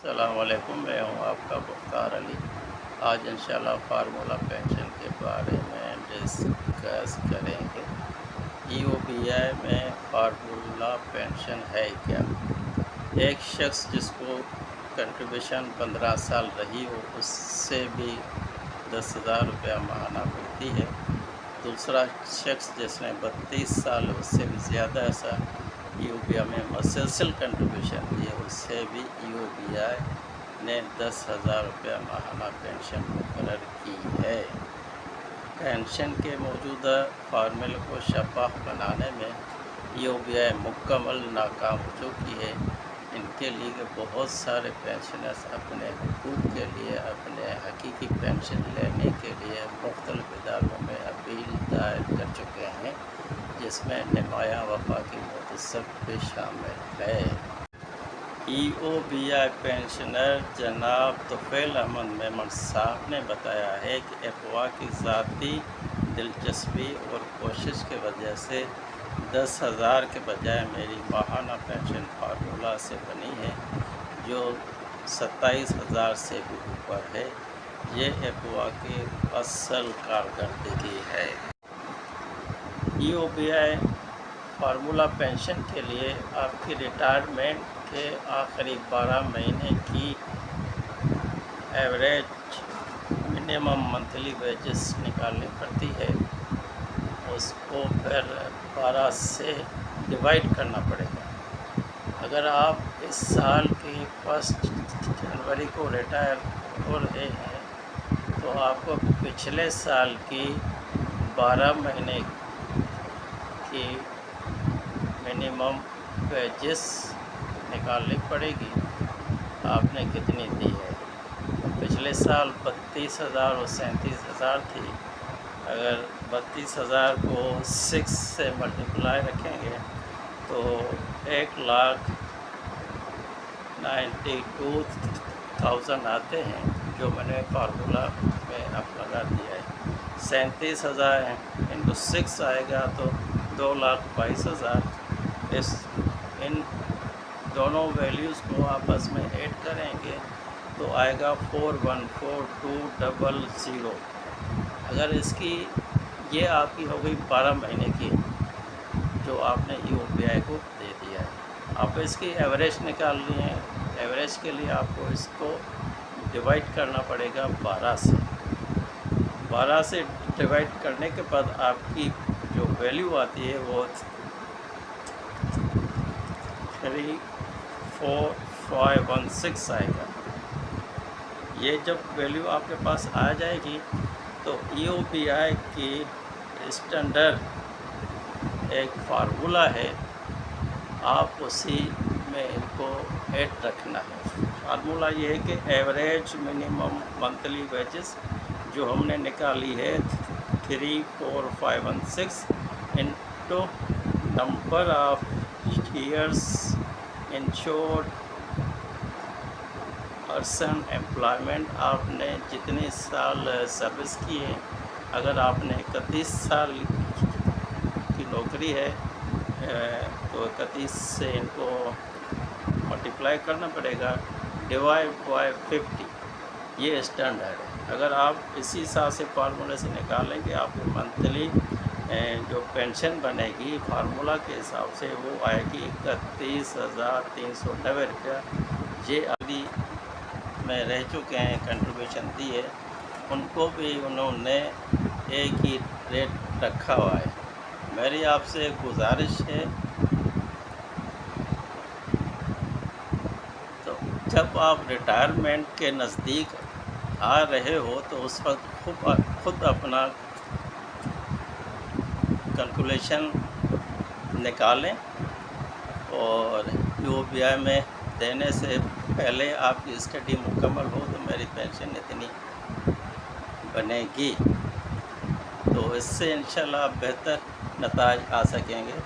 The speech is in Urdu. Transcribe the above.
السلام علیکم، میں ہوں آپ کا مختار علی۔ آج انشاءاللہ فارمولا پینشن کے بارے میں ڈسکس کریں گے۔ ای او بی آئی میں فارمولا پینشن ہے کیا؟ ایک شخص جس کو کنٹریبیوشن 15 سال رہی ہو اس سے بھی 10,000 روپیہ ماہانہ ملتی ہے۔ دوسرا شخص جس نے 32 سال اس سے بھی زیادہ ایسا ای او بی آئی میں مسلسل کنٹریبیوشن دی ہے، اس سے بھی ای او بی آئی نے 10,000 روپیہ ماہانہ پینشن مقرر کی ہے۔ پینشن کے موجودہ فارمولے کو شفاف بنانے میں ای او بی آئی مکمل ناکام ہو چکی ہے۔ ان کے لیے بہت سارے پینشنرز اپنے حقوق کے لیے، اپنے حقیقی پینشن لینے کے لیے مختلف اداروں میں اپیل دائر کر چکے ہیں، جس میں نمایاں وفاقی متعصب بھی شامل ہے۔ ای او بی آئی پینشنر جناب طفیل احمد میمن صاحب نے بتایا ہے کہ افواہ کی ذاتی دلچسپی اور کوشش کی وجہ سے 10,000 کے بجائے میری ماہانہ پینشن فارمولا سے بنی ہے، جو 27,000 سے بھی اوپر ہے۔ یہ افواہ کی اصل کارکردگی ہے۔ ای او بی آئی فارمولا پینشن کے لیے آپ کی ریٹائرمنٹ کے آخری 12 مہینے کی ایوریج منیمم منتھلی ویجز نکالنی پڑتی ہے۔ اس کو پھر 12 سے ڈیوائڈ کرنا پڑے گا۔ اگر آپ اس سال کی 1 جنوری کو ریٹائر ہو رہے ہیں تو آپ کو پچھلے سال کی 12 مہینے کی منیمم ویجز نکالنی پڑے گی۔ آپ نے کتنی دی ہے؟ پچھلے سال 32,000 اور 37,000 تھی۔ اگر 32,000 کو 6 سے ملٹیپلائی رکھیں گے تو 1,92,000 آتے ہیں، جو میں نے فارمولا میں اب لگا دیا ہے۔ 37,000 انٹو 6 آئے گا تو 2,22,000۔ ان دونوں ویلیوز کو آپس میں ایڈ کریں گے تو آئے گا 414200۔ اگر اس کی یہ آپ کی ہو گئی 12 مہینے کی جو آپ نے ای او بی آئی کو دے دیا ہے۔ آپ اس کی ایوریج نکالنی ہے۔ ایوریج کے لیے آپ کو اس کو ڈیوائڈ کرنا پڑے گا 12 سے۔ 12 سے ڈیوائڈ کرنے کے بعد آپ کی جو ویلیو آتی ہے وہ 34516 آئے گا۔ یہ جب ویلیو آپ کے پاس آ جائے گی تو ای او بی آئی کی اسٹینڈرڈ ایک فارمولا ہے، آپ اسی میں ان کو ایڈ رکھنا ہے۔ فارمولا یہ ہے کہ ایوریج منیمم منتھلی ویجز جو ہم نے نکالی ہے 34516 into number of years insured person employment, آپ نے جتنے سال سروس کی ہے۔ اگر آپ نے 31 سال کی نوکری ہے تو 31 سے ان کو ملٹیپلائی کرنا پڑے گا، ڈیوائڈ بائی 50۔ یہ اسٹینڈرڈ ہے۔ اگر آپ اسی حساب سے فارمولے سے نکالیں گے، آپ کو منتھلی جو پینشن بنے گی فارمولا کے حساب سے وہ آئے گی 31,390 روپیہ۔ یہ ابھی میں رہ چکے ہیں، کنٹریبیوشن دی ہے، ان کو بھی انہوں نے ایک ہی ریٹ رکھا ہوا ہے۔ میری آپ سے گزارش ہے تو جب آپ ریٹائرمنٹ کے نزدیک آ رہے ہو تو اس وقت خود اپنا کیلکولیشن نکالیں، اور ای او بی آئی میں دینے سے پہلے آپ کی اسٹڈی مکمل ہو تو میری پینشن اتنی بنے گی، تو اس سے انشاءاللہ آپ بہتر نتائج آ سکیں گے۔